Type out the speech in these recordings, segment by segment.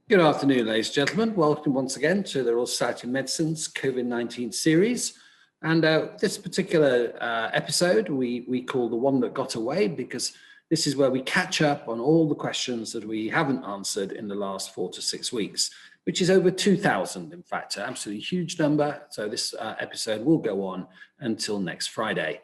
Good afternoon, ladies and gentlemen. Welcome once again to the Royal Society of Medicine's COVID-19 series. And this particular episode we call The One That Got Away, because this is where we catch up on all the questions that we haven't answered in the last 4 to 6 weeks, which is over 2,000, in fact, an absolutely huge number. So this episode will go on until next Friday.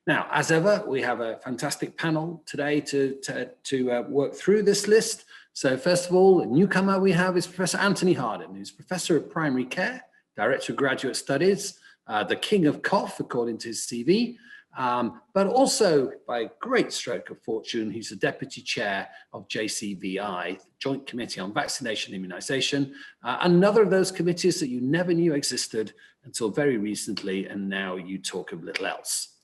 Now, as ever, we have a fantastic panel today to work through this list. So first of all, a newcomer we have is Professor Anthony Harnden, who's Professor of Primary Care, Director of Graduate Studies, the King of Cough, according to his CV, but also, by great stroke of fortune, he's the Deputy Chair of JCVI, Joint Committee on Vaccination and Immunisation, another of those committees that you never knew existed until very recently, and now you talk of little else.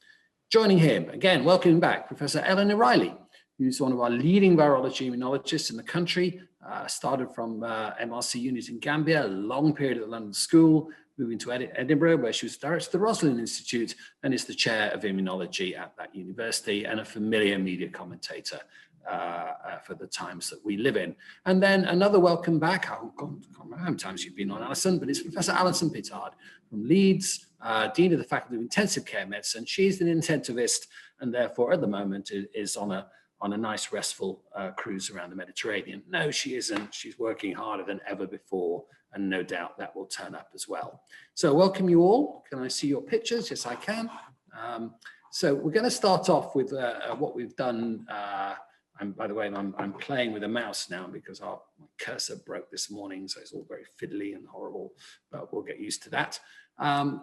Joining him, again, welcome back, Professor Eleanor, who's one of our leading virology immunologists in the country, started from MRC unit in Gambia, a long period at the London School, moving to Edinburgh, where she was director of the Rosalind Institute and is the chair of immunology at that university and a familiar media commentator for the times that we live in. And then another welcome back, I can't remember how many times you've been on, Alison, but it's Professor Alison Pittard from Leeds, Dean of the Faculty of Intensive Care Medicine. She's an intensivist and therefore at the moment is on a nice restful cruise around the Mediterranean. No, she isn't. She's working harder than ever before, and no doubt that will turn up as well. So welcome you all. Can I see your pictures? Yes, I can. So we're going to start off with what we've done. By the way, I'm playing with a mouse now because my cursor broke this morning, so it's all very fiddly and horrible, but we'll get used to that. Now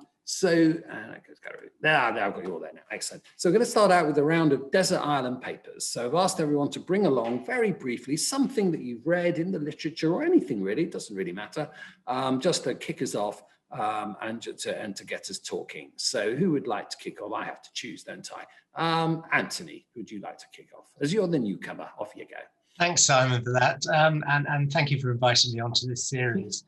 I've got you all there now. Excellent. So we're going to start out with a round of desert island papers. So I've asked everyone to bring along very briefly something that you've read in the literature or anything really, it doesn't really matter, just to kick us off and to get us talking. So who would like to kick off? I have to choose, don't I? Anthony, would you like to kick off? As you're the newcomer, off you go. Thanks, Simon, for that. And thank you for inviting me onto this series.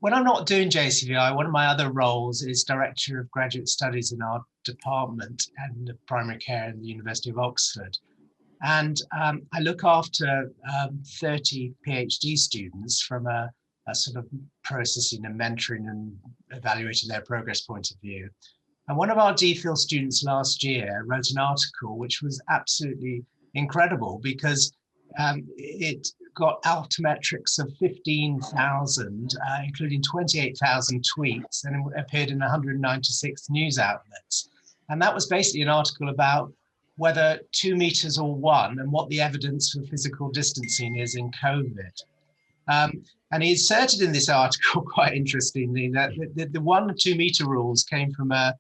When I'm not doing JCVI, one of my other roles is Director of Graduate Studies in our department and primary care in the University of Oxford. And I look after 30 PhD students from a sort of processing and mentoring and evaluating their progress point of view. And one of our DPhil students last year wrote an article which was absolutely incredible because it got altimetrics of 15,000, including 28,000 tweets, and it appeared in 196 news outlets. And that was basically an article about whether 2 meters or 1 and what the evidence for physical distancing is in COVID. And he inserted in this article, quite interestingly, that the 1 and 2 meter rules came from a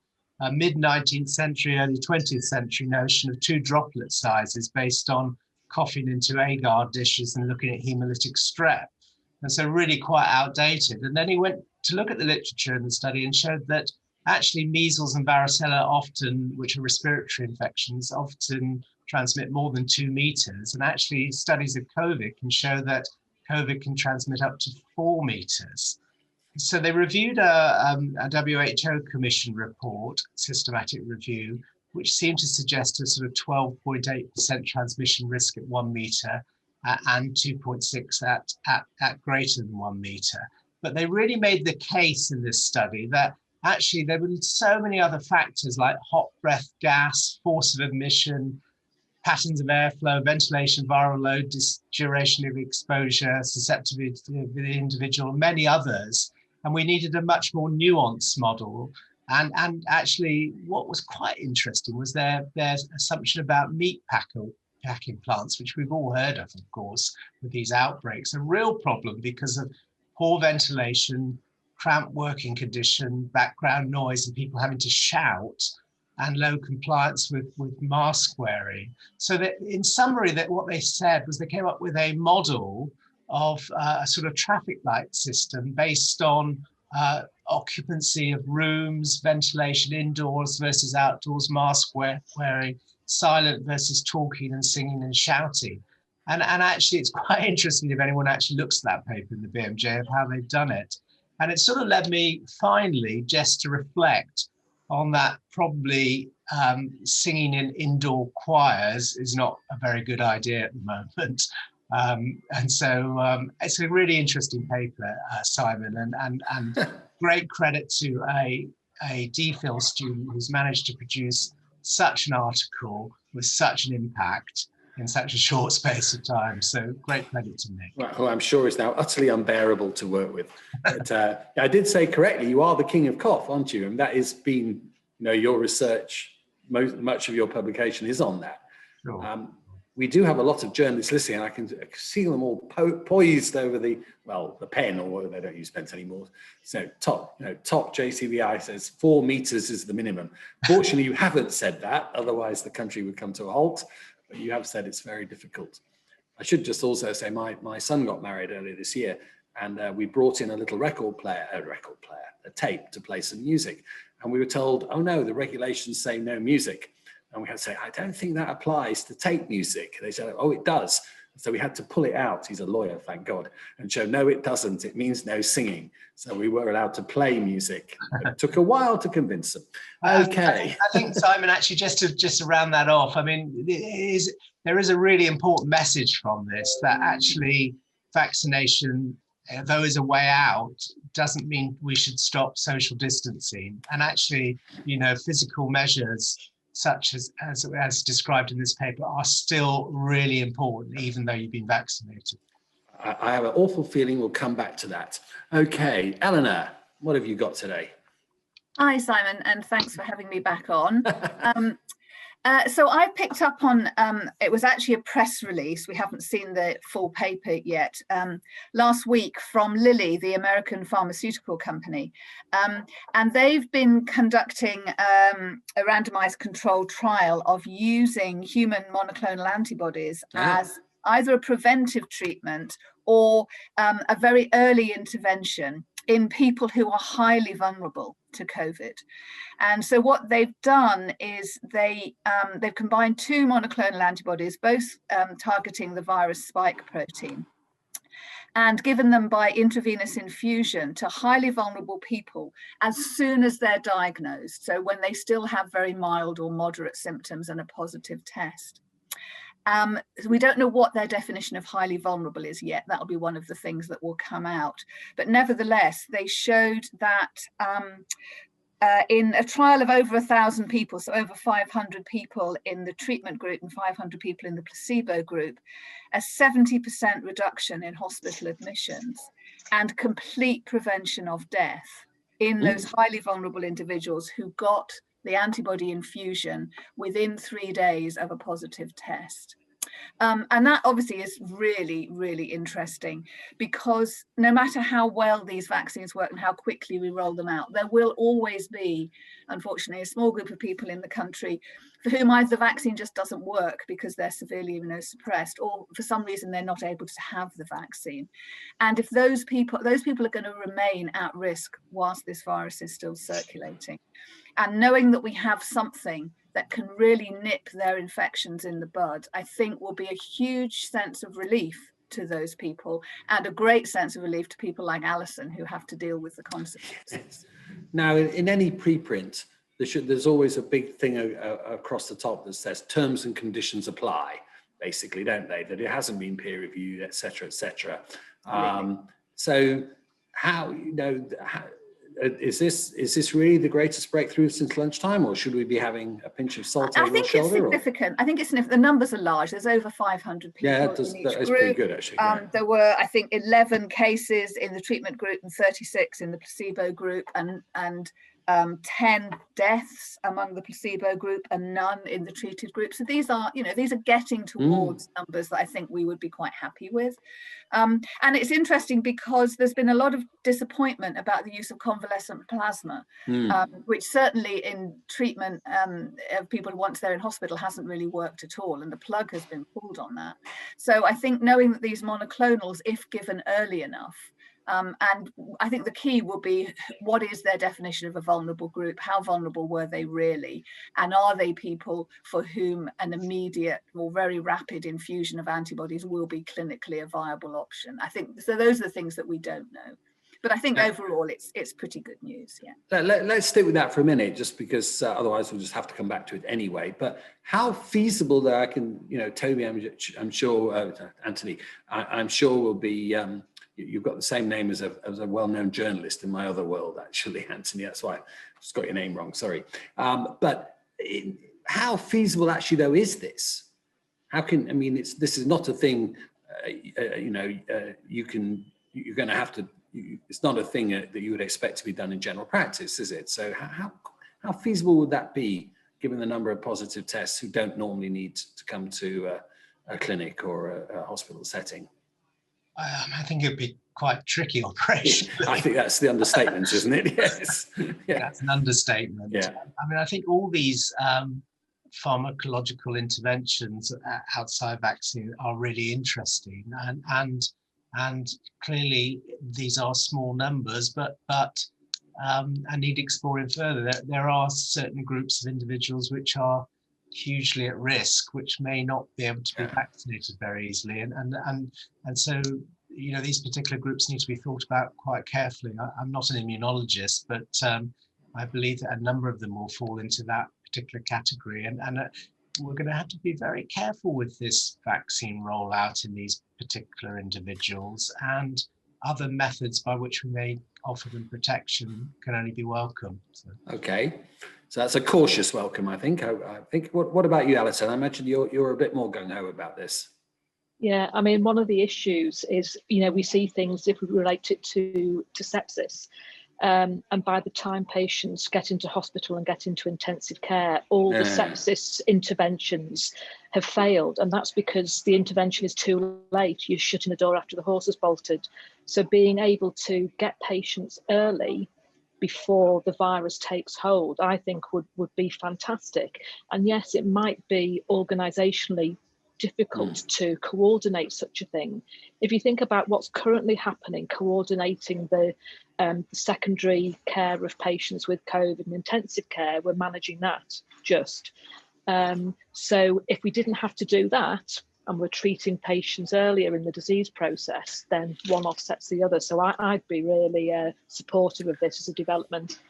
mid-19th century, early 20th century notion of 2 droplet sizes based on coughing into agar dishes and looking at hemolytic strep. And so really quite outdated. And then he went to look at the literature in the study and showed that actually measles and varicella often, which are respiratory infections, often transmit more than 2 meters. And actually studies of COVID can show that COVID can transmit up to 4 meters. So they reviewed a WHO Commission report, systematic review, which seemed to suggest a sort of 12.8% transmission risk at 1 meter and 2.6 at greater than 1 meter. But they really made the case in this study that actually there were so many other factors like hot breath gas, force of admission, patterns of airflow, ventilation, viral load, duration of exposure, susceptibility of the individual, many others. And we needed a much more nuanced model. And actually, what was quite interesting was their assumption about meat packing plants, which we've all heard of course, with these outbreaks. A real problem because of poor ventilation, cramped working condition, background noise, and people having to shout, and low compliance with mask wearing. So that in summary, that what they said was they came up with a model of a sort of traffic light system based on occupancy of rooms, ventilation indoors versus outdoors, mask wearing, silent versus talking and singing and shouting. And actually, it's quite interesting if anyone actually looks at that paper in the BMJ of how they've done it. And it sort of led me finally just to reflect on that probably singing in indoor choirs is not a very good idea at the moment. And so it's a really interesting paper, Simon, and great credit to a DPhil student who's managed to produce such an article with such an impact in such a short space of time. So great credit to Nick. Well, who I'm sure is now utterly unbearable to work with. But I did say correctly, you are the king of cough, aren't you? And that has been, your research, much of your publication is on that. Sure. We do have a lot of journalists listening, and I can see them all poised over the pen, or they don't use pens anymore. So top JCVI says 4 meters is the minimum. Fortunately, you haven't said that, otherwise the country would come to a halt. But you have said it's very difficult. I should just also say my son got married earlier this year, and we brought in a little a tape to play some music. And we were told, oh no, the regulations say no music. And we had to say, I don't think that applies to tape music. They said, oh, it does. So we had to pull it out. He's a lawyer, thank God. And show, no, it doesn't. It means no singing. So we were allowed to play music. It took a while to convince them. Okay. I think, Simon, actually, just to round that off, I mean, there is a really important message from this, that actually vaccination, though is a way out, doesn't mean we should stop social distancing. And actually, physical measures such as described in this paper are still really important, even though you've been vaccinated. I have an awful feeling we'll come back to that. Okay, Eleanor, what have you got today? Hi, Simon, and thanks for having me back on. So I picked up on, it was actually a press release, we haven't seen the full paper yet, last week from Lilly, the American pharmaceutical company. And they've been conducting a randomized controlled trial of using human monoclonal antibodies as either a preventive treatment or a very early intervention in people who are highly vulnerable to COVID. And so what they've done is they've combined 2 monoclonal antibodies, both targeting the virus spike protein, and given them by intravenous infusion to highly vulnerable people as soon as they're diagnosed. So when they still have very mild or moderate symptoms and a positive test. We don't know what their definition of highly vulnerable is yet. That'll be one of the things that will come out. But nevertheless, they showed that in a trial of over 1,000 people, so over 500 people in the treatment group and 500 people in the placebo group, a 70% reduction in hospital admissions and complete prevention of death in those highly vulnerable individuals who got the antibody infusion within 3 days of a positive test. And that obviously is really, really interesting, because no matter how well these vaccines work and how quickly we roll them out, there will always be, unfortunately, a small group of people in the country for whom either the vaccine just doesn't work because they're severely immunosuppressed, or for some reason they're not able to have the vaccine. And if those people are going to remain at risk whilst this virus is still circulating. And knowing that we have something that can really nip their infections in the bud, I think will be a huge sense of relief to those people, and a great sense of relief to people like Alison who have to deal with the consequences. Now, in any preprint, there's always a big thing across the top that says terms and conditions apply, basically, don't they? That it hasn't been peer reviewed, et cetera, et cetera. Really? So how, is this really the greatest breakthrough since lunchtime, or should we be having a pinch of salt over our shoulder? I think it's significant. I think it's significant. The numbers are large. There's over 500 people in each that is group. Pretty good, actually. Yeah. There were, I think, 11 cases in the treatment group and 36 in the placebo group, and 10 deaths among the placebo group and none in the treated group. So these are getting towards numbers that I think we would be quite happy with. And it's interesting because there's been a lot of disappointment about the use of convalescent plasma, which certainly in treatment of people once they're in hospital hasn't really worked at all, and the plug has been pulled on that. So I think knowing that these monoclonals, if given early enough, and I think the key will be, what is their definition of a vulnerable group? How vulnerable were they really? And are they people for whom an immediate or very rapid infusion of antibodies will be clinically a viable option? I think so. Those are the things that we don't know. But I think overall it's pretty good news. Yeah. Let's stick with that for a minute, just because otherwise we'll just have to come back to it anyway. But how feasible that I can, Toby, I'm sure, Anthony, I'm sure will be. You've got the same name as a well-known journalist in my other world, actually, Anthony. That's why I just got your name wrong. Sorry. But how feasible actually though is this? How can this is not a thing. You're going to have to. It's not a thing that you would expect to be done in general practice, is it? So how feasible would that be, given the number of positive tests who don't normally need to come to a clinic or a hospital setting? I think it'd be quite a tricky operation. I think that's the understatement, isn't it? Yes. Yeah. That's an understatement. Yeah. I think all these pharmacological interventions outside vaccine are really interesting, and clearly these are small numbers, but I need exploring further. There are certain groups of individuals which are hugely at risk, which may not be able to be vaccinated very easily, and so these particular groups need to be thought about quite carefully. I'm not an immunologist, but I believe that a number of them will fall into that particular category, and we're going to have to be very careful with this vaccine rollout in these particular individuals, and other methods by which we may offer them protection can only be welcome. So. Okay, so that's a cautious welcome, I think. I think. What about you, Alison? I imagine you're a bit more gung-ho about this. Yeah, one of the issues is, we see things if we relate it to sepsis. And by the time patients get into hospital and get into intensive care, all the sepsis interventions have failed. And that's because the intervention is too late. You're shutting the door after the horse has bolted. So being able to get patients early before the virus takes hold, I think would be fantastic. And yes, it might be organisationally difficult to coordinate such a thing. If you think about what's currently happening, coordinating the secondary care of patients with COVID and intensive care, we're managing that just. So if we didn't have to do that and we're treating patients earlier in the disease process, then one offsets the other. So I'd be really supportive of this as a development.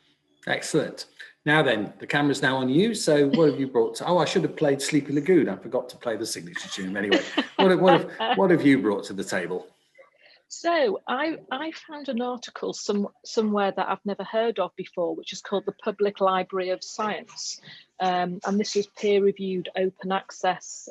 Excellent. Now then, the camera's now on you. So what have you brought? I should have played Sleepy Lagoon. I forgot to play the signature tune. Anyway, what have you brought to the table? So I found an article somewhere that I've never heard of before, which is called the Public Library of Science. And this is peer-reviewed open access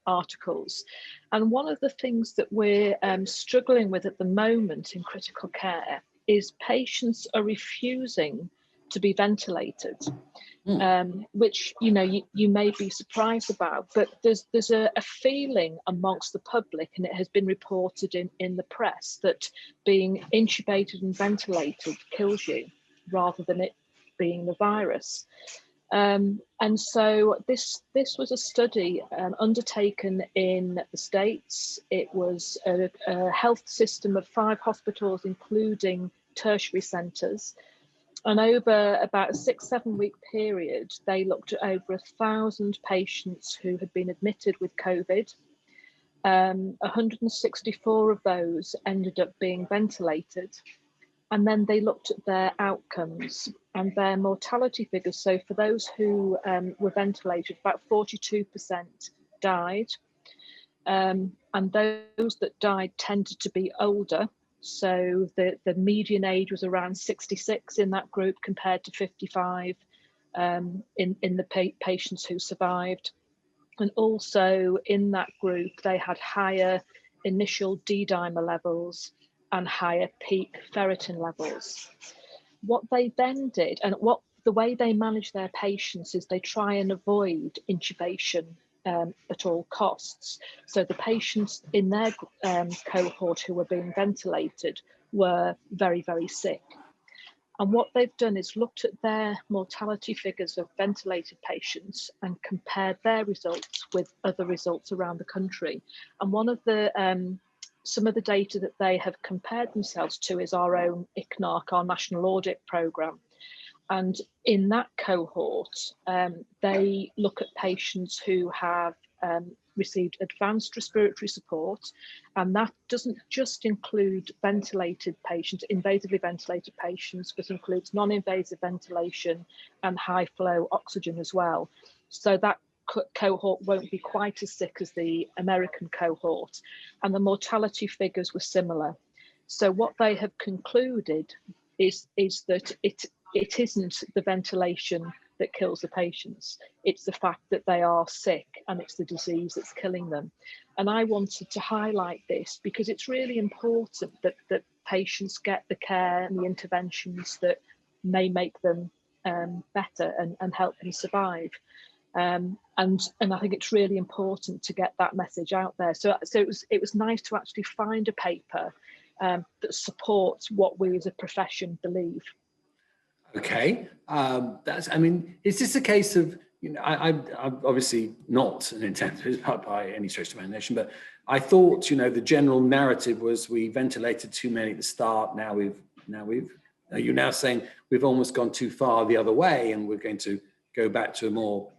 articles. And one of the things that we're struggling with at the moment in critical care is patients are refusing to be ventilated, which you may be surprised about, but there's a feeling amongst the public, and it has been reported in the press, that being intubated and ventilated kills you rather than it being the virus. And so this was a study undertaken in the States. It was a health system of 5 hospitals, including tertiary centres. And over about a 6-7 week period, they looked at over 1,000 patients who had been admitted with COVID. 164 of those ended up being ventilated. And then they looked at their outcomes and their mortality figures. So for those who were ventilated, about 42% died. And those that died tended to be older. So the median age was around 66 in that group compared to 55 in the patients who survived. And also in that group, they had higher initial D-dimer levels and higher peak ferritin levels. What they then did, and the way they manage their patients, is they try and avoid intubation at all costs. So the patients in their cohort who were being ventilated were very, very sick. And what they've done is looked at their mortality figures of ventilated patients and compared their results with other results around the country. And one of the some of the data that they have compared themselves to is our own ICNARC, our National Audit Programme. And in that cohort, they look at patients who have received advanced respiratory support, and that doesn't just include ventilated patients, invasively ventilated patients, but includes non-invasive ventilation and high flow oxygen as well. So that cohort won't be quite as sick as the American cohort, and the mortality figures were similar. So what they have concluded is that it isn't the ventilation that kills the patients, it's the fact that they are sick and it's the disease that's killing them. And I wanted to highlight this because it's really important that patients get the care and the interventions that may make them better and help them survive. And I think it's really important to get that message out there. So it was nice to actually find a paper that supports what we as a profession believe. Okay, I mean, is this a case of, I'm obviously not an intensivist by any stretch of imagination, but I thought, the general narrative was we ventilated too many at the start. Are you now saying we've almost gone too far the other way and we're going to go back to a more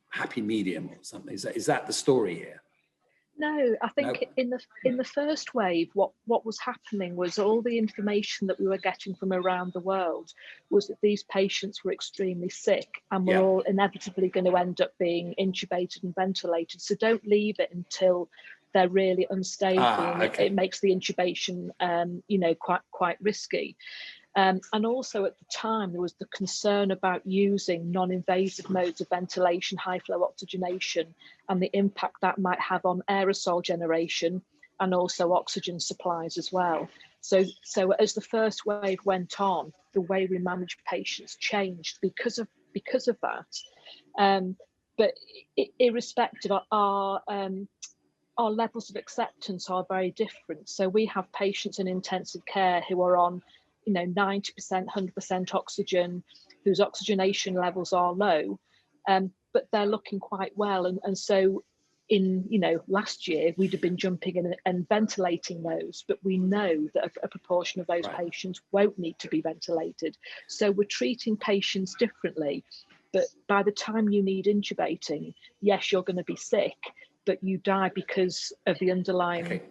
happy medium or something? Is that the story here? No, I think in the first wave, what was happening was all the information that we were getting from around the world was that these patients were extremely sick and were all inevitably going to end up being intubated and ventilated. So don't leave it until they're really unstable. And it makes the intubation, quite risky. And also at the time, there was the concern about using non-invasive modes of ventilation, high flow oxygenation, and the impact that might have on aerosol generation and also oxygen supplies as well. So as the first wave went on, the way we manage patients changed because of that. But irrespective, our levels of acceptance are very different. So we have patients in intensive care who are on 90%, 100% oxygen, whose oxygenation levels are low, but they're looking quite well. And so in, last year, we'd have been jumping in and ventilating those, but we know that a proportion of those patients won't need to be ventilated. So we're treating patients differently, but by the time you need intubating, yes, you're going to be sick, but you die because of the underlying,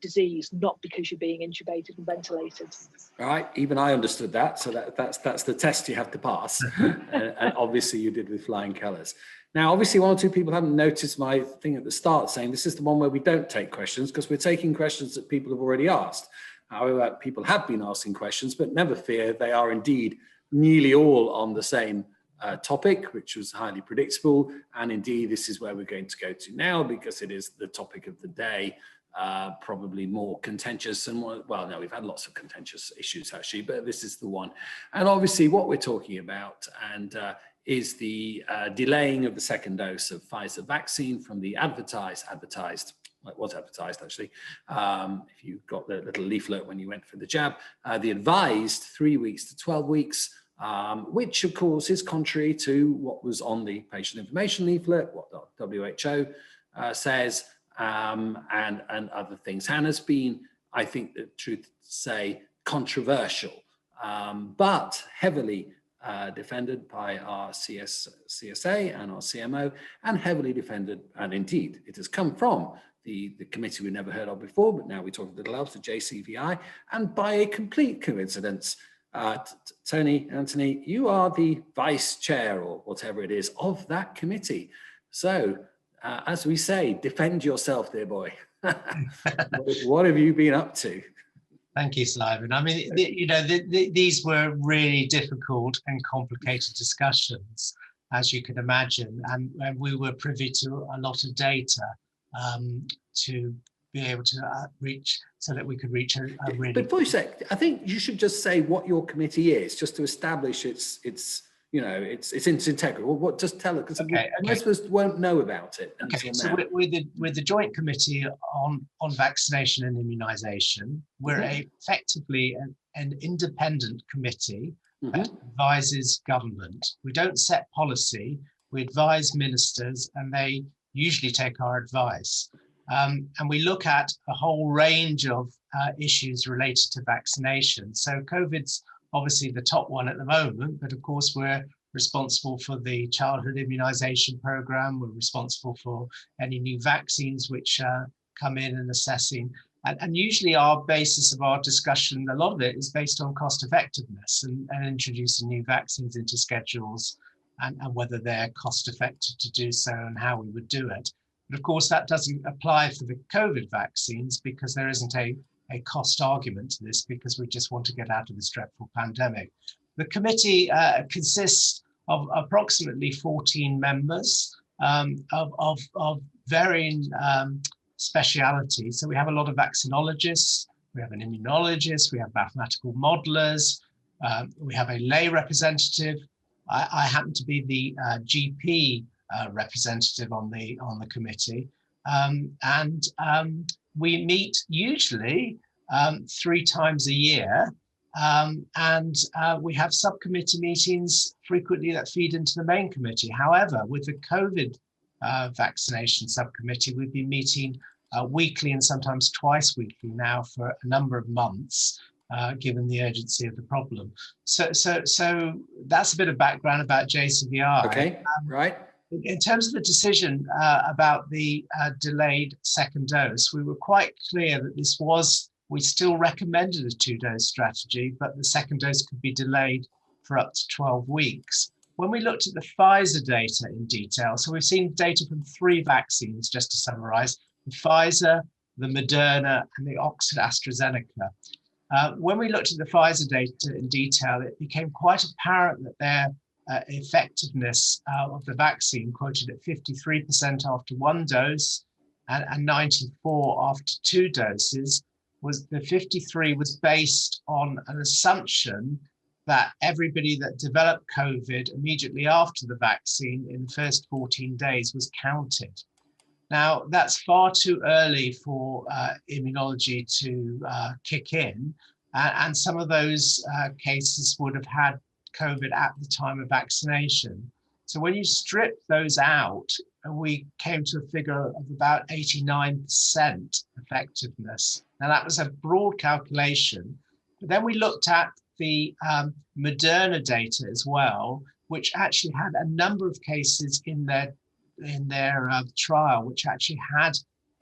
disease, not because you're being intubated and ventilated. Right, even I understood that. So that's the test you have to pass, and obviously you did with flying colours. Now, obviously, one or two people haven't noticed my thing at the start saying this is the one where we don't take questions because we're taking questions that people have already asked. However, people have been asking questions, but never fear, they are indeed nearly all on the same topic, which was highly predictable. And indeed, this is where we're going to go to now because it is the topic of the day, probably more contentious and we've had lots of contentious issues actually, but this is the one. And obviously what we're talking about is the delaying of the second dose of Pfizer vaccine from the advertised, well, it was advertised actually, if you got the little leaflet when you went for the jab, the advised 3 weeks to 12 weeks, which of course is contrary to what was on the patient information leaflet, what the WHO says, and other things. Hannah's been, I think the truth to say, controversial, but heavily defended by our CSA and our CMO, and heavily defended, and indeed it has come from the committee we never heard of before, but now we talk a little else, the JCVI, and by a complete coincidence, Anthony, you are the vice chair or whatever it is of that committee. So, as we say, defend yourself, dear boy. What have you been up to? Thank you, Simon. I mean, these were really difficult and complicated discussions, as you can imagine, and we were privy to a lot of data to be able to reach, so that we could reach a really... But for a sec, I think you should just say what your committee is, just to establish its integral. What, just tell it, because most of us won't know about it. Okay, so with the Joint Committee on Vaccination and Immunisation, we're effectively an independent committee that advises government. We don't set policy, we advise ministers, and they usually take our advice. And we look at a whole range of issues related to vaccination. So COVID's obviously the top one at the moment, but of course we're responsible for the childhood immunization program. We're responsible for any new vaccines which come in and assessing. And usually our basis of our discussion, a lot of it is based on cost effectiveness and introducing new vaccines into schedules and whether they're cost effective to do so and how we would do it. But of course, that doesn't apply for the COVID vaccines because there isn't a cost argument to this because we just want to get out of this dreadful pandemic. The committee consists of approximately 14 members of varying specialities. So we have a lot of vaccinologists, we have an immunologist, we have mathematical modelers, we have a lay representative. I happen to be the GP representative on the committee, and we meet usually 3 times a year, and we have subcommittee meetings frequently that feed into the main committee. However, with the COVID vaccination subcommittee, we've been meeting weekly and sometimes twice weekly now for a number of months, given the urgency of the problem. So that's a bit of background about JCVI. Okay, right. In terms of the decision about the delayed second dose, we were quite clear that we still recommended a 2-dose strategy, but the second dose could be delayed for up to 12 weeks. When we looked at the Pfizer data in detail, so we've seen data from 3 vaccines, just to summarize, the Pfizer, the Moderna, and the Oxford AstraZeneca. When we looked at the Pfizer data in detail, it became quite apparent that their effectiveness of the vaccine, quoted at 53% after 1 dose and 94% after 2 doses, was the 53 was based on an assumption that everybody that developed COVID immediately after the vaccine in the first 14 days was counted. Now, that's far too early for immunology to kick in, and some of those cases would have had COVID at the time of vaccination. So when you strip those out, we came to a figure of about 89% effectiveness. Now that was a broad calculation, but then we looked at the Moderna data as well, which actually had a number of cases in their trial, which actually had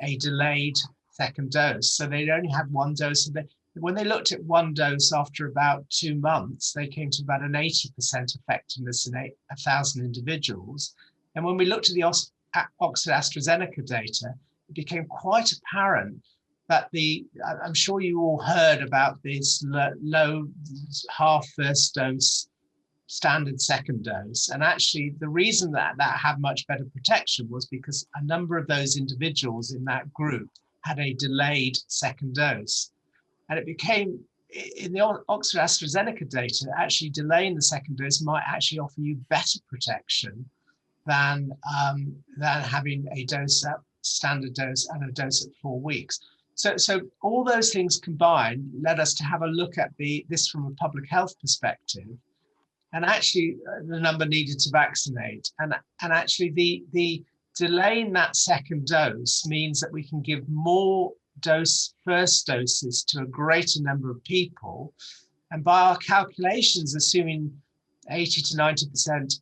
a delayed second dose. So they'd only had 1 dose. When they looked at 1 dose after about 2 months, they came to about an 80% effectiveness in 1,000 individuals. And when we looked at the Oxford AstraZeneca data, it became quite apparent that I'm sure you all heard about this low half first dose, standard second dose. And actually the reason that had much better protection was because a number of those individuals in that group had a delayed second dose. And it became, in the Oxford AstraZeneca data, actually delaying the second dose might actually offer you better protection than having a dose at standard dose and a dose at 4 weeks. So all those things combined led us to have a look at this from a public health perspective, and actually the number needed to vaccinate. And actually the delay in that second dose means that we can give more first doses to a greater number of people. And by our calculations, assuming 80 to 90%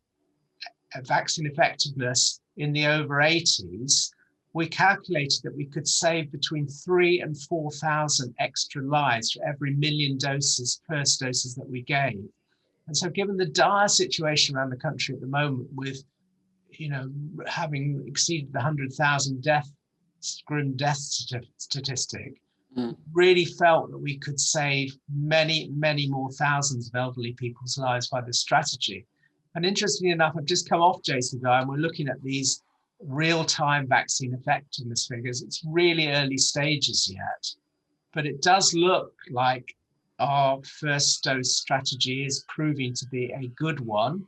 vaccine effectiveness in the over 80s, we calculated that we could save between 3,000 and 4,000 extra lives for every 1,000,000 doses, first doses that we gave. And so given the dire situation around the country at the moment with, having exceeded the 100,000 grim death statistic, really felt that we could save many, many more thousands of elderly people's lives by this strategy. And interestingly enough, I've just come off JCVI and we're looking at these real-time vaccine effectiveness figures. It's really early stages yet, but it does look like our first dose strategy is proving to be a good one.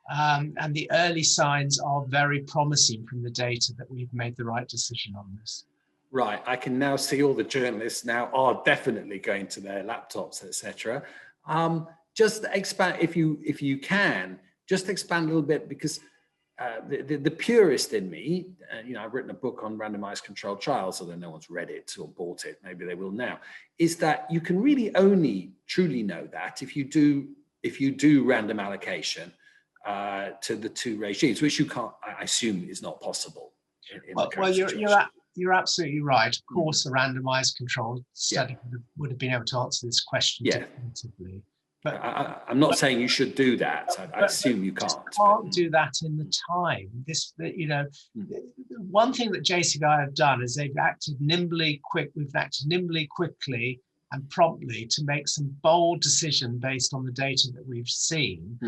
And the early signs are very promising from the data that we've made the right decision on this. Right, I can now see all the journalists now are definitely going to their laptops, etc. Just expand, if you can, just expand a little bit, because the purist in me, I've written a book on randomized controlled trials, although no one's read it or bought it, maybe they will now, is that you can really only truly know that if you do random allocation to the two regimes, which you can't, I assume, is not possible. You're absolutely right. Of course, a randomized controlled study would have been able to answer this question definitively. But I'm not saying you should do that. I assume you can't. Do that in the time. One thing that JCVI have done is they've acted nimbly, quickly, and promptly to make some bold decision based on the data that we've seen,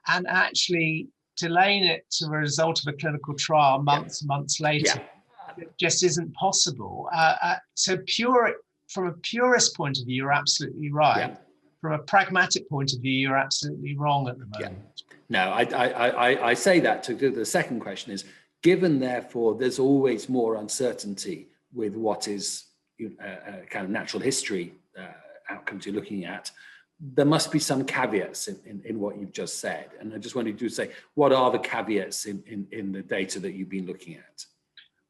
and actually delaying it to a result of a clinical trial months later. It just isn't possible. So from a purist point of view, you're absolutely right. Yeah. From a pragmatic point of view, you're absolutely wrong at the moment. No, I say that to the second question is, given therefore there's always more uncertainty with what is kind of natural history outcomes you're looking at, there must be some caveats in what you've just said. And I just wanted to say, what are the caveats in the data that you've been looking at?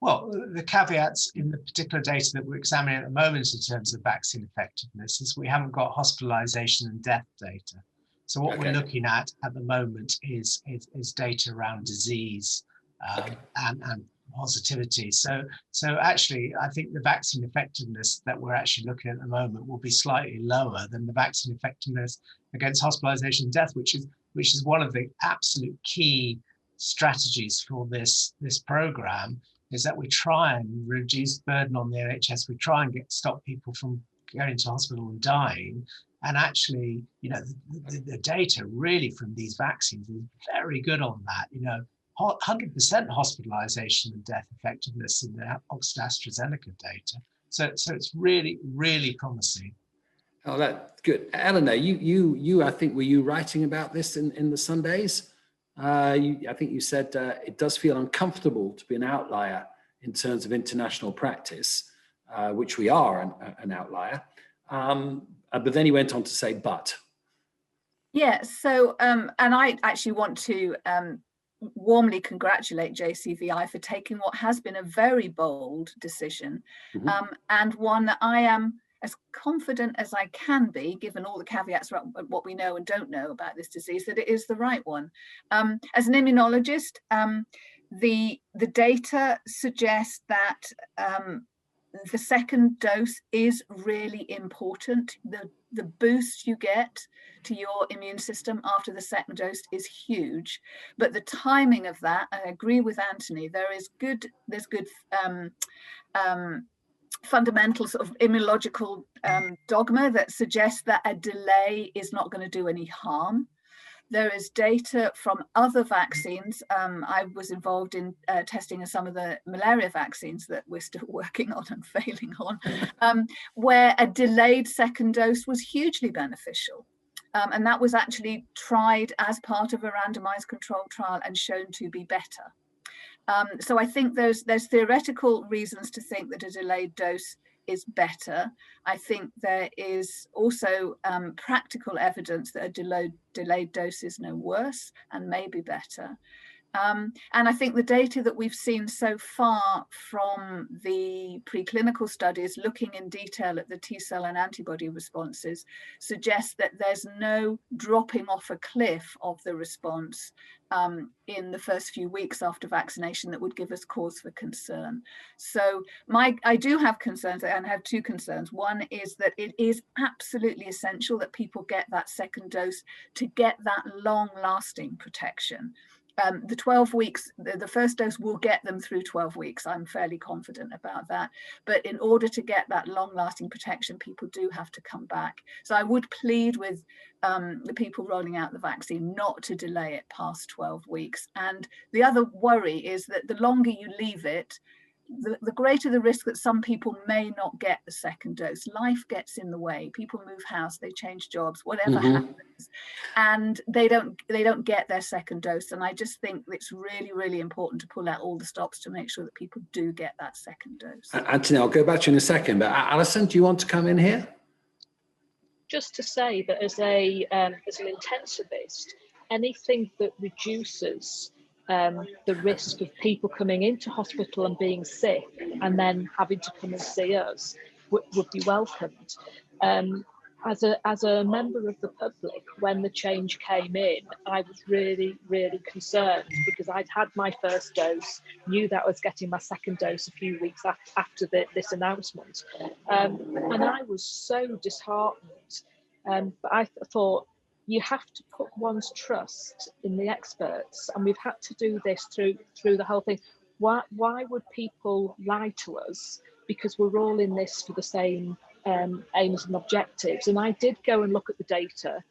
Well, the caveats in the particular data that we're examining at the moment in terms of vaccine effectiveness is we haven't got hospitalization and death data. So what we're looking at the moment is data around disease and positivity. So actually, I think the vaccine effectiveness that we're actually looking at the moment will be slightly lower than the vaccine effectiveness against hospitalization and death, which is one of the absolute key strategies for this program. Is that we try and reduce burden on the NHS. We try and stop people from going to hospital and dying. And actually, the data really from these vaccines is very good on that. 100% hospitalization and death effectiveness in the Oxford AstraZeneca data. So it's really, really promising. Oh, that's good. Eleanor, you I think, were you writing about this in the Sundays? I think you said it does feel uncomfortable to be an outlier in terms of international practice, which we are an outlier. But then you went on to say, but. Yeah, so, and I actually want to warmly congratulate JCVI for taking what has been a very bold decision, and one that I am as confident as I can be, given all the caveats about what we know and don't know about this disease, that it is the right one. As an immunologist, the data suggests that the second dose is really important. The boost you get to your immune system after the second dose is huge, but the timing of that, I agree with Anthony, there's good fundamental sort of immunological dogma that suggests that a delay is not going to do any harm. There is data from other vaccines. I was involved in testing some of the malaria vaccines that we're still working on and failing on, where a delayed second dose was hugely beneficial. And that was actually tried as part of a randomized controlled trial and shown to be better. So I think there's theoretical reasons to think that a delayed dose is better. I think there is also practical evidence that a delayed dose is no worse and maybe better. And I think the data that we've seen so far from the preclinical studies looking in detail at the T-cell and antibody responses suggests that there's no dropping off a cliff of the response in the first few weeks after vaccination that would give us cause for concern. So I do have concerns, and I have two concerns. One is that it is absolutely essential that people get that second dose to get that long-lasting protection. The 12 weeks, the first dose will get them through 12 weeks. I'm fairly confident about that. But in order to get that long-lasting protection, people do have to come back. So I would plead with the people rolling out the vaccine not to delay it past 12 weeks. And the other worry is that the longer you leave it, the greater the risk that some people may not get the second dose. Life gets in the way. People move house, they change jobs, whatever happens, and they don't get their second dose. And I just think it's really, really important to pull out all the stops to make sure that people do get that second dose. Anthony, I'll go back to you in a second, but Alison, do you want to come in here? Just to say that as an intensivist, anything that reduces the risk of people coming into hospital and being sick and then having to come and see us would be welcomed. as a member of the public, when the change came in, I was really, really concerned because I'd had my first dose, knew that I was getting my second dose a few weeks after this announcement. And I was so disheartened. But I thought, you have to put one's trust in the experts, and we've had to do this through the whole thing. Why would people lie to us? Because we're all in this for the same aims and objectives. And I did go and look at the data,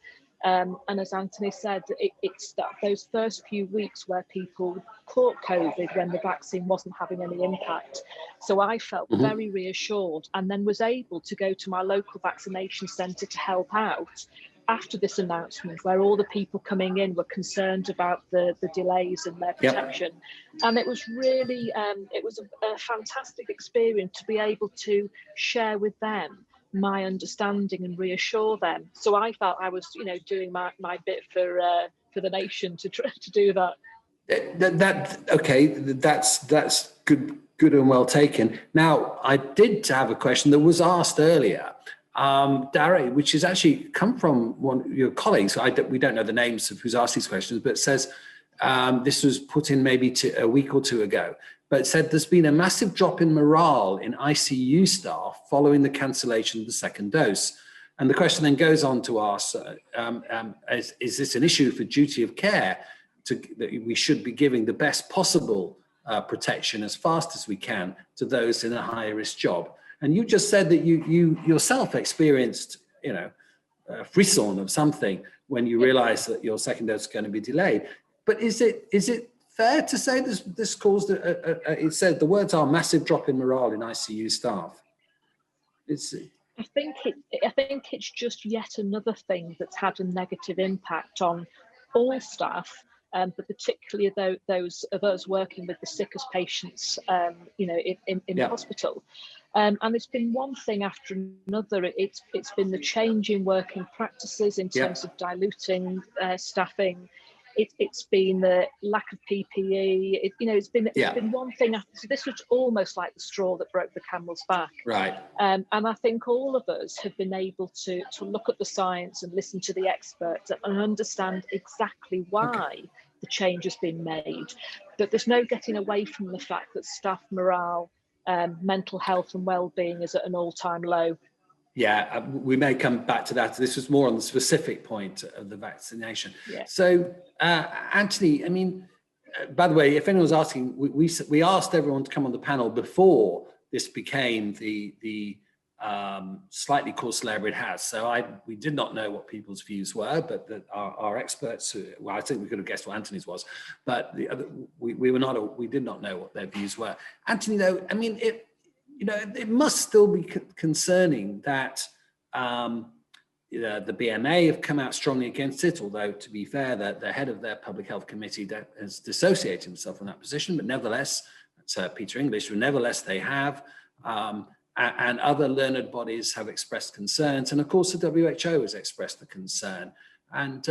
and as Anthony said, it's those first few weeks where people caught COVID when the vaccine wasn't having any impact. So I felt very reassured, and then was able to go to my local vaccination centre to help out after this announcement, where all the people coming in were concerned about the delays in their protection. And it was really, it was a fantastic experience to be able to share with them my understanding and reassure them. So I felt I was, doing my bit for the nation to try to do that. That's good and well taken. Now, I did have a question that was asked earlier, Darry, which has actually come from one of your colleagues. We don't know the names of who's asked these questions, but it says this was put in maybe a week or two ago. But it said there's been a massive drop in morale in ICU staff following the cancellation of the second dose. And the question then goes on to ask, is this an issue for duty of care that we should be giving the best possible protection as fast as we can to those in a higher risk job? And you just said that you yourself experienced, a frisson of something when you realized that your second dose is going to be delayed. But is it fair to say this caused it said the words are massive drop in morale in ICU staff? I think it's just yet another thing that's had a negative impact on all staff, but particularly those of us working with the sickest patients, in hospital. And it's been one thing after another. It's been the change in working practices in terms of diluting staffing. It's been the lack of PPE. It's been one thing after. So this was almost like the straw that broke the camel's back. Right. And I think all of us have been able to look at the science and listen to the experts and understand exactly why the change has been made. But there's no getting away from the fact that staff morale, mental health and well-being is at an all-time low. Yeah, we may come back to that. This was more on the specific point of the vaccination. Yeah. So, Anthony, by the way, if anyone's asking, we asked everyone to come on the panel before this became the slightly cause célèbre it has. So we did not know what people's views were, but our experts, I think we could have guessed what Anthony's was, but we did not know what their views were. Anthony, though, it must still be concerning that the BMA have come out strongly against it, although, to be fair, the head of their public health committee has dissociated himself from that position, but nevertheless, that's Peter English, but nevertheless they have, and other learned bodies have expressed concerns, and of course the WHO has expressed the concern. And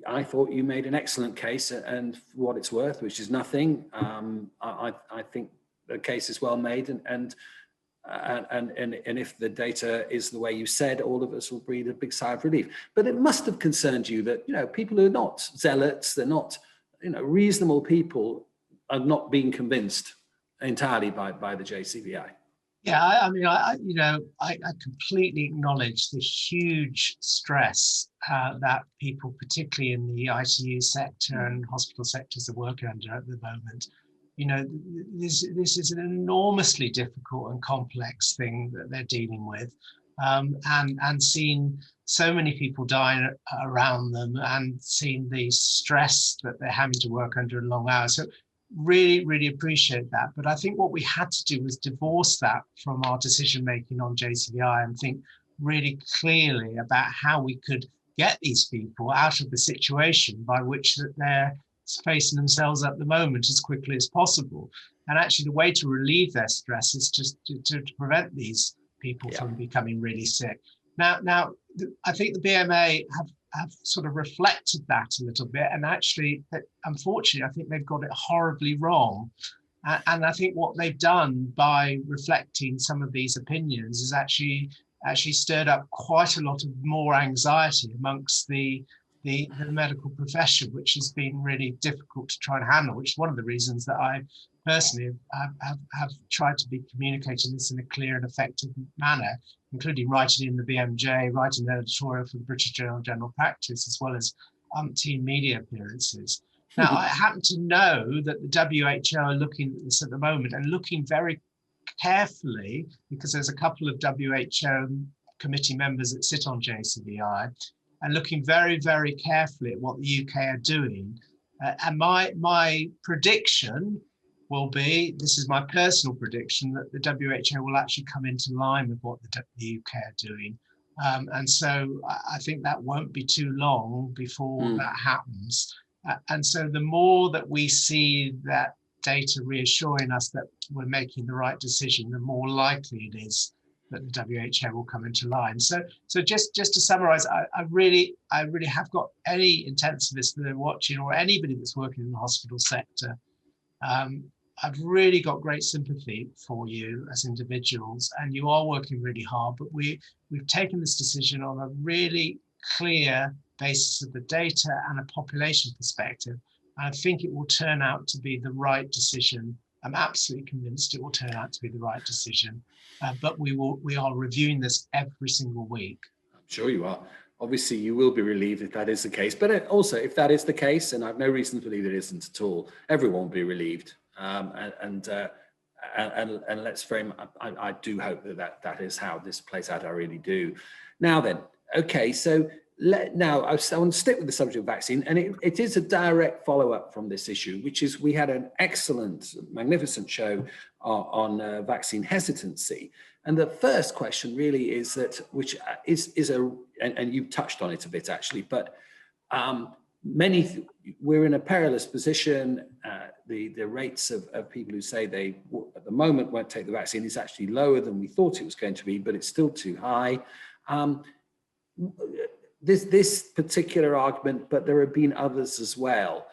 I thought you made an excellent case, and for what it's worth, which is nothing, I think the case is well made, and if the data is the way you said, all of us will breathe a big sigh of relief. But it must have concerned you that people who are not zealots, they're not reasonable people, are not being convinced entirely by the JCVI. Yeah, I completely acknowledge the huge stress that people, particularly in the ICU sector and hospital sectors, are working under at the moment. This is an enormously difficult and complex thing that they're dealing with, and seeing so many people dying around them, and seeing the stress that they're having to work under in long hours. So really, really appreciate that. But I think what we had to do was divorce that from our decision making on JCVI and think really clearly about how we could get these people out of the situation by which that they're facing themselves at the moment as quickly as possible. And actually the way to relieve their stress is just to prevent these people from becoming really sick. Now, I think the BMA have sort of reflected that a little bit, and actually, unfortunately, I think they've got it horribly wrong. And I think what they've done by reflecting some of these opinions is actually actually stirred up quite a lot of more anxiety amongst the medical profession, which has been really difficult to try and handle, which is one of the reasons that I personally have tried to be communicating this in a clear and effective manner, including writing in the BMJ, writing an editorial for the British Journal of General Practice, as well as umpteen media appearances. Now, I happen to know that the WHO are looking at this at the moment and looking very carefully, because there's a couple of WHO committee members that sit on JCVI, and looking very, very carefully at what the UK are doing. And my prediction will be, this is my personal prediction, that the WHO will actually come into line with what the UK are doing. And so I think that won't be too long before that happens. And so the more that we see that data reassuring us that we're making the right decision, the more likely it is that the WHO will come into line. So just to summarize, I really have got any intensivists that are watching, or anybody that's working in the hospital sector, I've really got great sympathy for you as individuals, and you are working really hard, but we've taken this decision on a really clear basis of the data and a population perspective. And I think it will turn out to be the right decision. I'm absolutely convinced it will turn out to be the right decision, but we are reviewing this every single week. I'm sure you are. Obviously, you will be relieved if that is the case, but also if that is the case, and I have no reason to believe it isn't at all, everyone will be relieved. And let's frame. I do hope that is how this plays out. I really do. Now then, okay. So now I want to stick with the subject of vaccine, and it is a direct follow-up from this issue, which is we had an excellent, magnificent show on vaccine hesitancy. And the first question really is that, which is and you've touched on it a bit actually, but we're in a perilous position. The rates of people who say they at the moment won't take the vaccine is actually lower than we thought it was going to be, but it's still too high. This particular argument, but there have been others as well.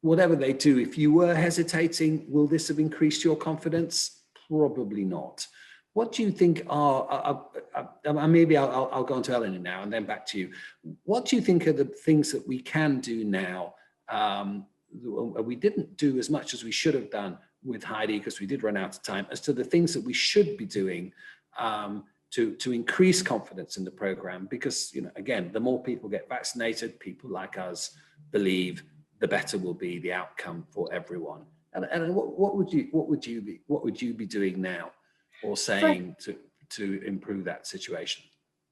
Whatever they do, if you were hesitating, will this have increased your confidence? Probably not. What do you think maybe I'll go on to Eleanor now and then back to you. What do you think are the things that we can do now? We didn't do as much as we should have done with Heidi because we did run out of time, as to the things that we should be doing to increase confidence in the program, because, again, the more people get vaccinated, people like us believe, the better will be the outcome for everyone. And what would you be doing now or saying to improve that situation?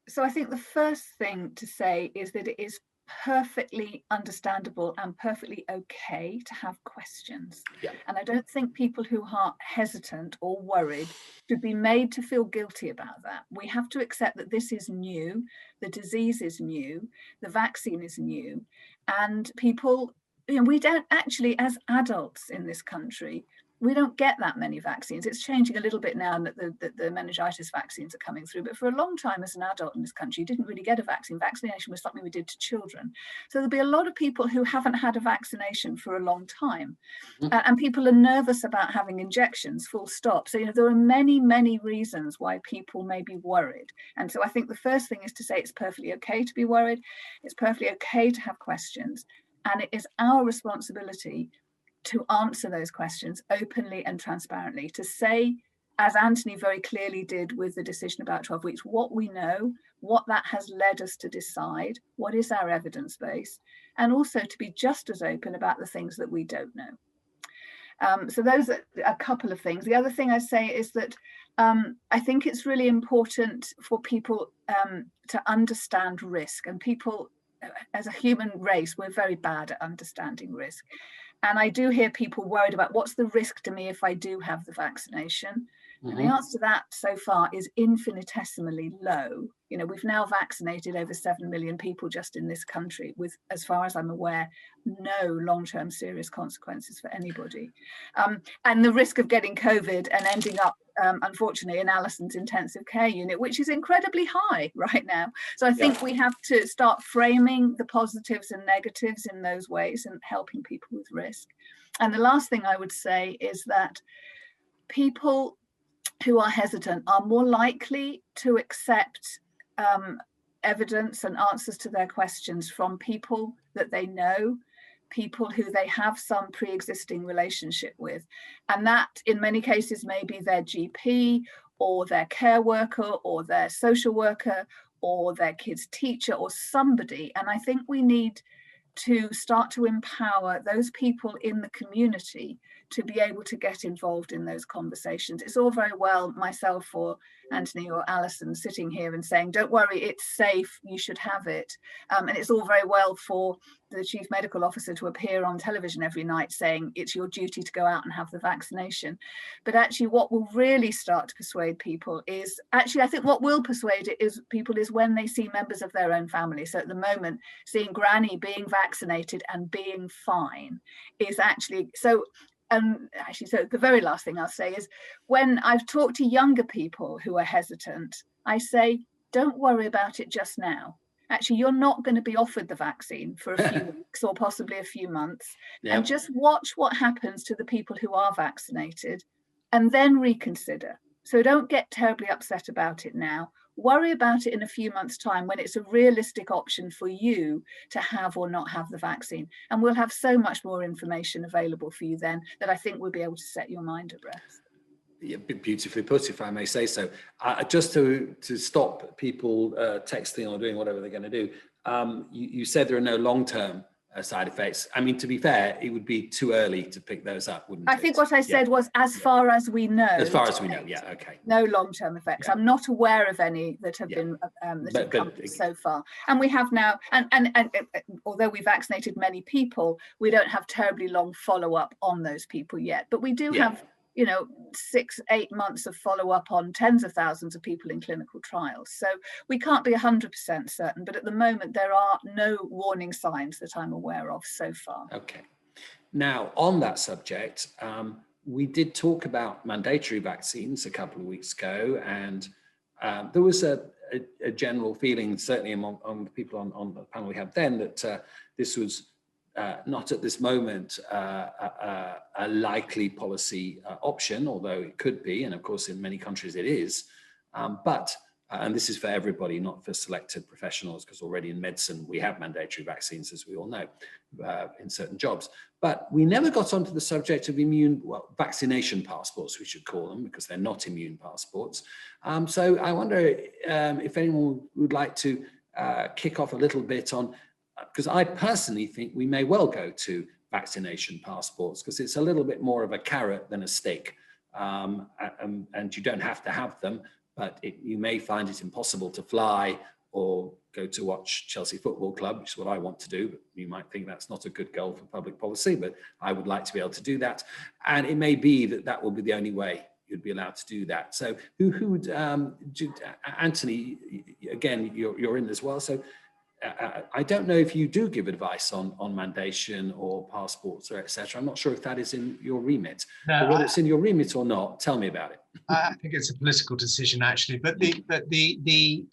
So I think the first thing to say is that it is perfectly understandable and perfectly okay to have questions. Yeah. And I don't think people who are hesitant or worried should be made to feel guilty about that. We have to accept that this is new, the disease is new, the vaccine is new, and people, we don't actually, as adults in this country, we don't get that many vaccines. It's changing a little bit now that the meningitis vaccines are coming through. But for a long time as an adult in this country, you didn't really get a vaccine. Vaccination was something we did to children. So there'll be a lot of people who haven't had a vaccination for a long time. And people are nervous about having injections, full stop. So, there are many, many reasons why people may be worried. And so I think the first thing is to say it's perfectly okay to be worried. It's perfectly okay to have questions. And it is our responsibility to answer those questions openly and transparently, to say, as Anthony very clearly did with the decision about 12 weeks, what we know, what that has led us to decide, what is our evidence base, and also to be just as open about the things that we don't know. So those are a couple of things. The other thing I say is that I think it's really important for people to understand risk, and people, as a human race, we're very bad at understanding risk. And I do hear people worried about what's the risk to me if I do have the vaccination. And the answer to that so far is infinitesimally low. We've now vaccinated over 7 million people just in this country with, as far as I'm aware, no long-term serious consequences for anybody. And the risk of getting COVID and ending up, unfortunately, in Alison's intensive care unit, which is incredibly high right now. So I think we have to start framing the positives and negatives in those ways and helping people with risk. And the last thing I would say is that people who are hesitant are more likely to accept evidence and answers to their questions from people that they know, people who they have some pre-existing relationship with. And that in many cases may be their GP or their care worker or their social worker or their kid's teacher or somebody. And I think we need to start to empower those people in the community to be able to get involved in those conversations. It's all very well myself or Anthony or Alison sitting here and saying, don't worry, it's safe, you should have it. And it's all very well for the chief medical officer to appear on television every night saying it's your duty to go out and have the vaccination. But actually what will really start to persuade people is, actually I think what will persuade people is when they see members of their own family. So at the moment, seeing granny being vaccinated and being fine is actually, so the very last thing I'll say is, when I've talked to younger people who are hesitant, I say, don't worry about it just now. Actually, you're not going to be offered the vaccine for a few weeks or possibly a few months. Yep. And just watch what happens to the people who are vaccinated and then reconsider. So don't get terribly upset about it now. Worry about it in a few months' time when it's a realistic option for you to have or not have the vaccine. And we'll have so much more information available for you then that I think we'll be able to set your mind at rest. Yeah, beautifully put, if I may say so. Just to stop people texting or doing whatever they're going to do, you said there are no long-term side effects. I mean, to be fair, it would be too early to pick those up, wouldn't it? I think what I said was as far as we know. As far as we know, yeah, okay. No long-term effects. Yeah. I'm not aware of any that have been have come so far. And we have now, and although we vaccinated many people, we don't have terribly long follow-up on those people yet. But we do have, 6-8 months of follow-up on tens of thousands of people in clinical trials. So we can't be 100% certain, but at the moment there are no warning signs that I'm aware of so far. Okay. Now, on that subject, we did talk about mandatory vaccines a couple of weeks ago, and there was a general feeling, certainly among the people on the panel we had then, that this was not at this moment a likely policy option, although it could be, and of course in many countries it is, but and this is for everybody, not for selected professionals, because already in medicine we have mandatory vaccines, as we all know, in certain jobs. But we never got onto the subject of vaccination passports, we should call them, because they're not immune passports. So I wonder if anyone would like to kick off a little bit on, because I personally think we may well go to vaccination passports, because it's a little bit more of a carrot than a stick, and you don't have to have them, but you may find it impossible to fly or go to watch Chelsea Football Club, which is what I want to do. You might think that's not a good goal for public policy, but I would like to be able to do that. And it may be that will be the only way you'd be allowed to do that. So who would, Anthony, again, you're in as well. So I don't know if you do give advice on mandation or passports or etc. I'm not sure if that is in your remit. No, whether it's in your remit or not, tell me about it. I think it's a political decision, actually. But the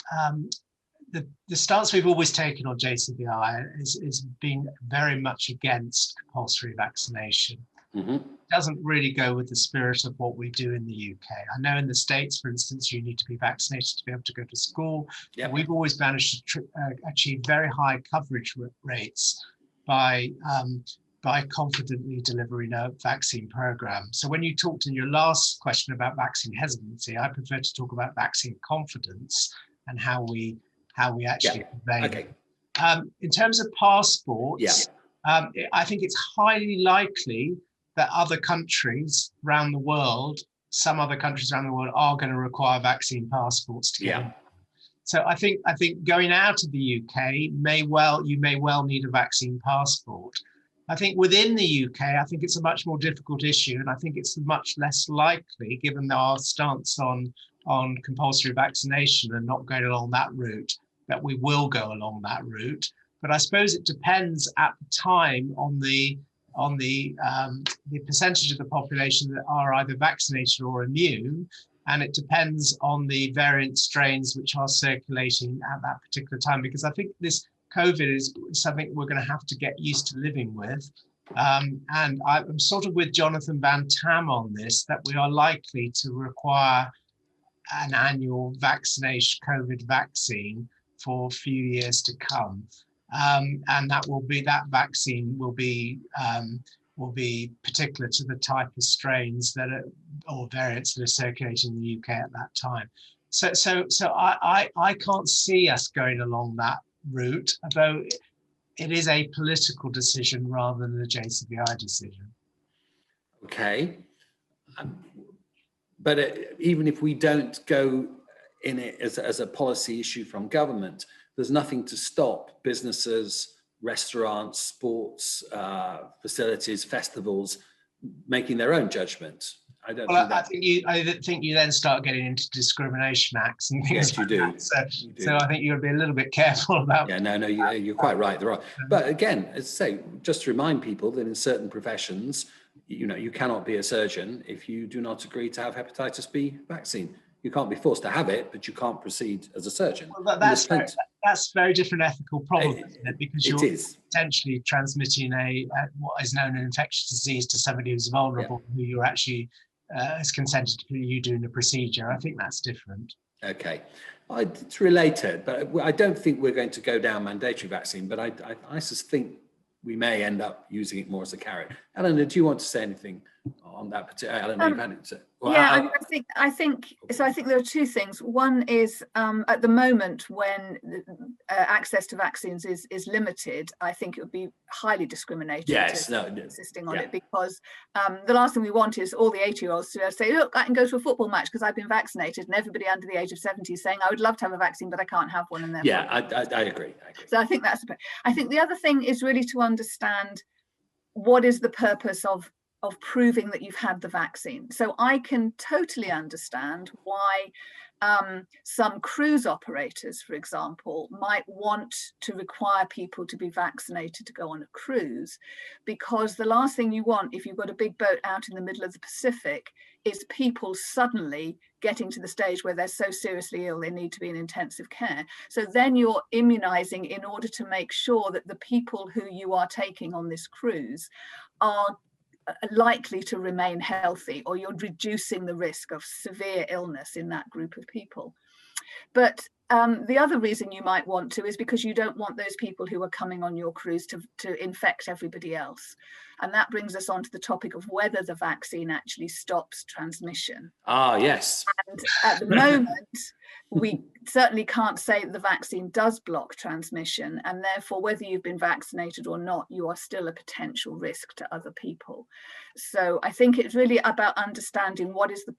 stance we've always taken on JCVI is being very much against compulsory vaccination. Mm-hmm. It doesn't really go with the spirit of what we do in the UK. I know in the States, for instance, you need to be vaccinated to be able to go to school. Yep. We've always managed to achieve very high coverage rates by confidently delivering a vaccine program. So when you talked in your last question about vaccine hesitancy, I prefer to talk about vaccine confidence and how we actually convey it. In terms of passports, I think it's highly likely that other countries around the world, some other countries around the world, are going to require vaccine passports to get in. So I think going out of the UK you may well need a vaccine passport. I think within the UK, I think it's a much more difficult issue, and I think it's much less likely, given our stance on compulsory vaccination and not going along that route, that we will go along that route. But I suppose it depends at the time on the percentage of the population that are either vaccinated or immune, and it depends on the variant strains which are circulating at that particular time. Because I think this COVID is something we're going to have to get used to living with, And I'm sort of with Jonathan Van Tam on this, that we are likely to require an annual vaccination, COVID vaccine for a few years to come. And that vaccine will be particular to the type of strains that are, or variants that are circulating in the UK at that time. So I can't see us going along that route, although it is a political decision rather than a JCVI decision. Okay. But even if we don't go in it as a policy issue from government, there's nothing to stop businesses, restaurants, sports facilities, festivals making their own judgment. I think you then start getting into discrimination acts and things. Yes, you do. So I think you've got to be a little bit careful about. Yeah, no, you're quite right. There are, but again, as I say, just to remind people that in certain professions, you cannot be a surgeon if you do not agree to have hepatitis B vaccine. You can't be forced to have it, but you can't proceed as a surgeon. Well, that's a very different ethical problem, isn't it? Because you're potentially transmitting what is known as an infectious disease to somebody who's vulnerable, who you're actually has consented to you doing the procedure. I think that's different. Okay, it's related, but I don't think we're going to go down mandatory vaccine. But I just think we may end up using it more as a carrot. Eleanor, do you want to say anything on that particular? Eleanor, you've had it. Well, yeah, I think there are two things. One is at the moment when access to vaccines is limited, I think it would be highly discriminatory insisting on it, because the last thing we want is all the 80-year-olds to say, look, I can go to a football match because I've been vaccinated, and everybody under the age of 70 is saying, I would love to have a vaccine, but I can't have one. And I agree. So I think I think the other thing is really to understand what is the purpose of proving that you've had the vaccine. So I can totally understand why some cruise operators, for example, might want to require people to be vaccinated to go on a cruise, because the last thing you want if you've got a big boat out in the middle of the Pacific is people suddenly getting to the stage where they're so seriously ill they need to be in intensive care. So then you're immunizing in order to make sure that the people who you are taking on this cruise are likely to remain healthy, or you're reducing the risk of severe illness in that group of people. But the other reason you might want to is because you don't want those people who are coming on your cruise to infect everybody else. And that brings us on to the topic of whether the vaccine actually stops transmission. Yes. And at the moment, we certainly can't say that the vaccine does block transmission, and therefore whether you've been vaccinated or not, you are still a potential risk to other people. So I think it's really about understanding what is the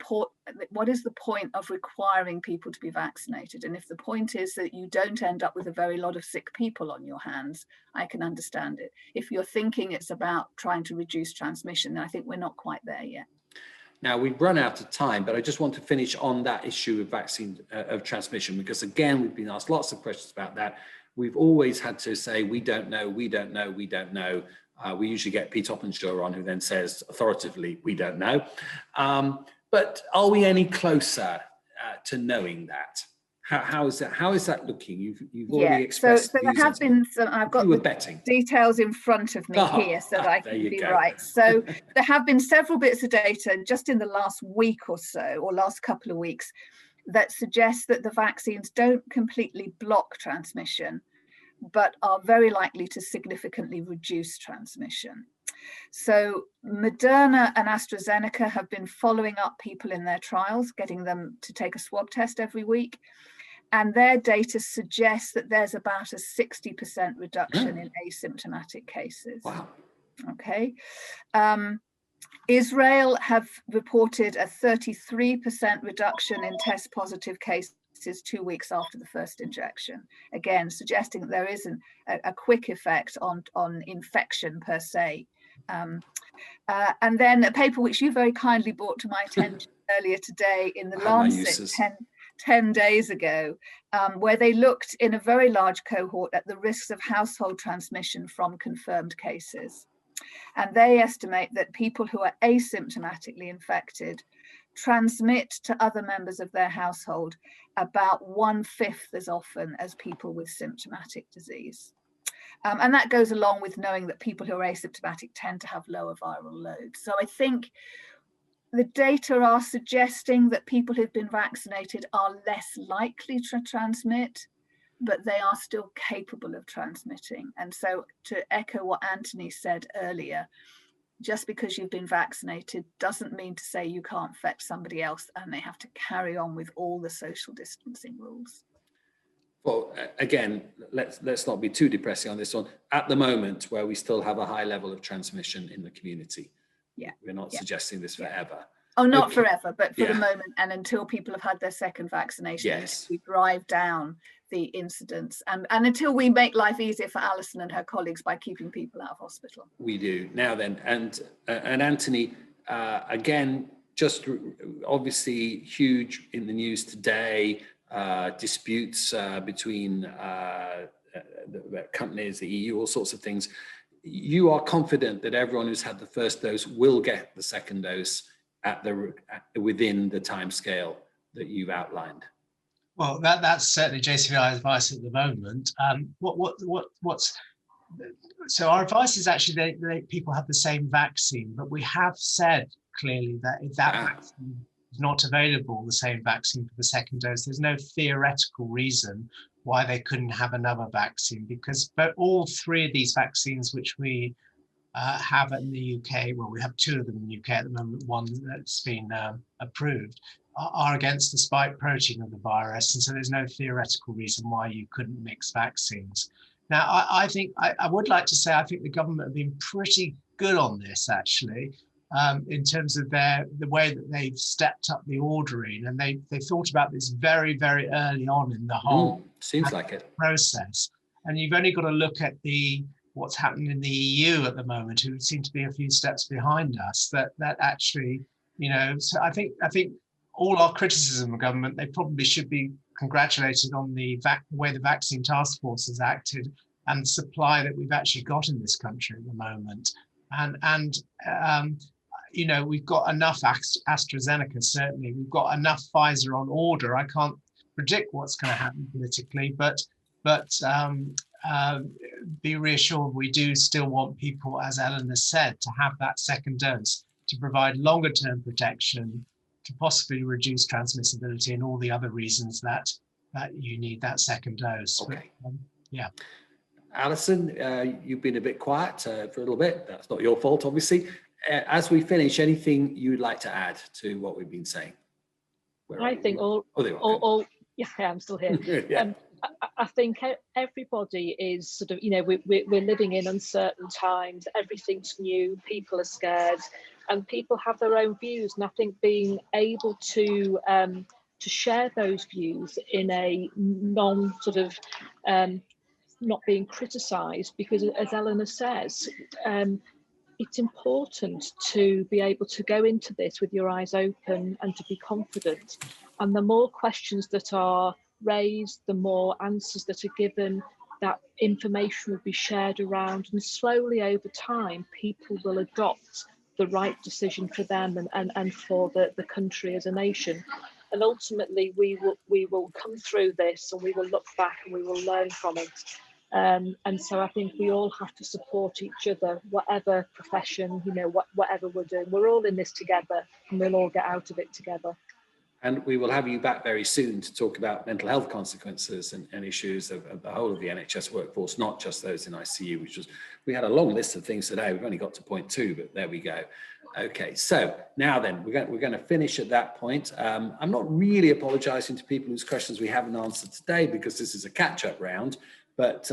point of requiring people to be vaccinated. And if the point is that you don't end up with a very lot of sick people on your hands, I can understand it. If you're thinking it's about trying to reduce transmission, then I think we're not quite there yet. Now, we've run out of time, but I just want to finish on that issue of vaccine of transmission, because again, we've been asked lots of questions about that. We've always had to say, we don't know, we don't know, we don't know. We usually get Pete Openshaw on, who then says authoritatively, we don't know. But are we any closer to knowing that? How is that looking? You've already expressed. So there have been some. I've got the betting details in front of me here, so that I can be right. So there have been several bits of data just in the last week or so, or last couple of weeks, that suggest that the vaccines don't completely block transmission, but are very likely to significantly reduce transmission. So Moderna and AstraZeneca have been following up people in their trials, getting them to take a swab test every week. And their data suggests that there's about a 60% reduction in asymptomatic cases. Wow. Okay. Israel have reported a 33% reduction in test positive cases 2 weeks after the first injection. Again, suggesting that there isn't a quick effect on infection per se. And then a paper which you very kindly brought to my attention earlier today in the Lancet 10 days ago, where they looked in a very large cohort at the risks of household transmission from confirmed cases. And they estimate that people who are asymptomatically infected transmit to other members of their household about 1/5 as often as people with symptomatic disease. And that goes along with knowing that people who are asymptomatic tend to have lower viral loads. So I think the data are suggesting that people who've been vaccinated are less likely to transmit, but they are still capable of transmitting. And so, to echo what Anthony said earlier, just because you've been vaccinated doesn't mean to say you can't infect somebody else, and they have to carry on with all the social distancing rules. Well, again, let's not be too depressing on this one. At the moment, where we still have a high level of transmission in the community, we're not suggesting this forever. Oh, not forever, but for the moment, and until people have had their second vaccination, we drive down the incidence, and until we make life easier for Alison and her colleagues by keeping people out of hospital. We do. Now then, and Anthony, again, just obviously huge in the news today, disputes between the companies, the EU, all sorts of things. You are confident that everyone who's had the first dose will get the second dose within the timescale that you've outlined? Well, that's certainly JCVI advice at the moment. So our advice is actually that people have the same vaccine, but we have said clearly that if that vaccine is not available, the same vaccine for the second dose, there's no theoretical reason why they couldn't have another vaccine, because all three of these vaccines which we have in the UK, well, we have two of them in the UK at the moment, one that's been approved, are against the spike protein of the virus. And so there's no theoretical reason why you couldn't mix vaccines. Now, I think I would like to say I think the government have been pretty good on this, actually, in terms of the way that they've stepped up the ordering, and they thought about this very, very early on in the whole seems like it process. And you've only got to look at what's happening in the EU at the moment, who seem to be a few steps behind us. That actually, so I think all our criticism of government, they probably should be congratulated on the way the vaccine task force has acted and the supply that we've actually got in this country at the moment. And we've got enough AstraZeneca, certainly. We've got enough Pfizer on order. I can't predict what's going to happen politically, but be reassured, we do still want people, as Eleanor said, to have that second dose to provide longer term protection, to possibly reduce transmissibility and all the other reasons that you need that second dose. Okay. But, Alison, you've been a bit quiet for a little bit. That's not your fault, obviously. As we finish, anything you'd like to add to what we've been saying? I think I'm still here. I think everybody is sort of, we're living in uncertain times. Everything's new. People are scared, and people have their own views. And I think being able to share those views in a not being criticised, because as Eleanor says, it's important to be able to go into this with your eyes open and to be confident. And the more questions that are raised, the more answers that are given, that information will be shared around, and slowly over time people will adopt the right decision for them and for the country as a nation. And ultimately we will come through this, and we will look back and we will learn from it. And so I think we all have to support each other, whatever profession, whatever we're doing. We're all in this together, and we'll all get out of it together. And we will have you back very soon to talk about mental health consequences and issues of the whole of the NHS workforce, not just those in ICU, we had a long list of things today. We've only got to point 2, but there we go. Okay, so now then, we're going to finish at that point. I'm not really apologising to people whose questions we haven't answered today, because this is a catch-up round. But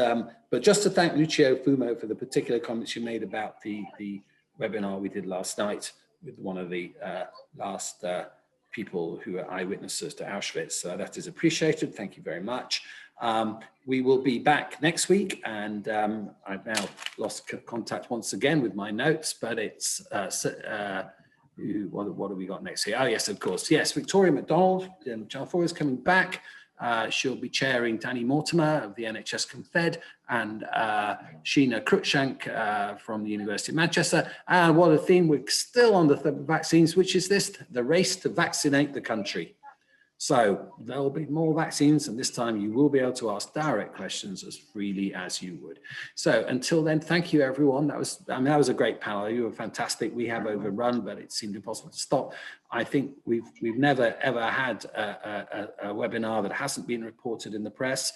just to thank Lucio Fumo for the particular comments you made about the webinar we did last night with one of the last people who are eyewitnesses to Auschwitz. That is appreciated. Thank you very much. We will be back next week, and I've now lost contact once again with my notes, but it's what have we got next here? Oh yes, of course. Yes, Victoria MacDonald, John Foy is coming back. She'll be chairing Danny Mortimer of the NHS Confed, and Sheena Cruikshank from the University of Manchester. And what a theme, we're still on the vaccines, which is the race to vaccinate the country. So there will be more vaccines, and this time you will be able to ask direct questions as freely as you would. So until then, thank you everyone. That was a great panel. You were fantastic. We have overrun, but it seemed impossible to stop. I think we've never ever had a webinar that hasn't been reported in the press.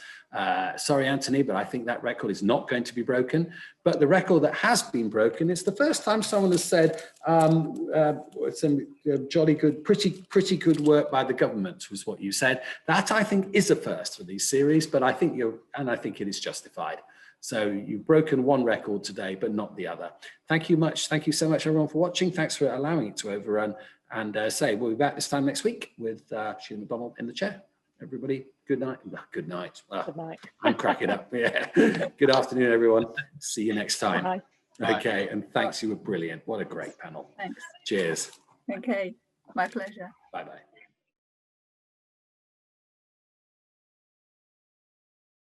Sorry, Anthony, but I think that record is not going to be broken. But the record that has been broken is the first time someone has said some jolly good, pretty good work by the government was what you said. That I think is a first for these series, but I think it is justified. So you've broken one record today, but not the other. Thank you so much everyone for watching. Thanks for allowing it to overrun. And we'll be back this time next week with Sheila McDonald in the chair. Everybody, good night. Good night. Good night. I'm cracking up. Yeah. Good afternoon, everyone. See you next time. Bye. Okay, and thanks. You were brilliant. What a great panel. Thanks. Cheers. Okay, my pleasure. Bye-bye.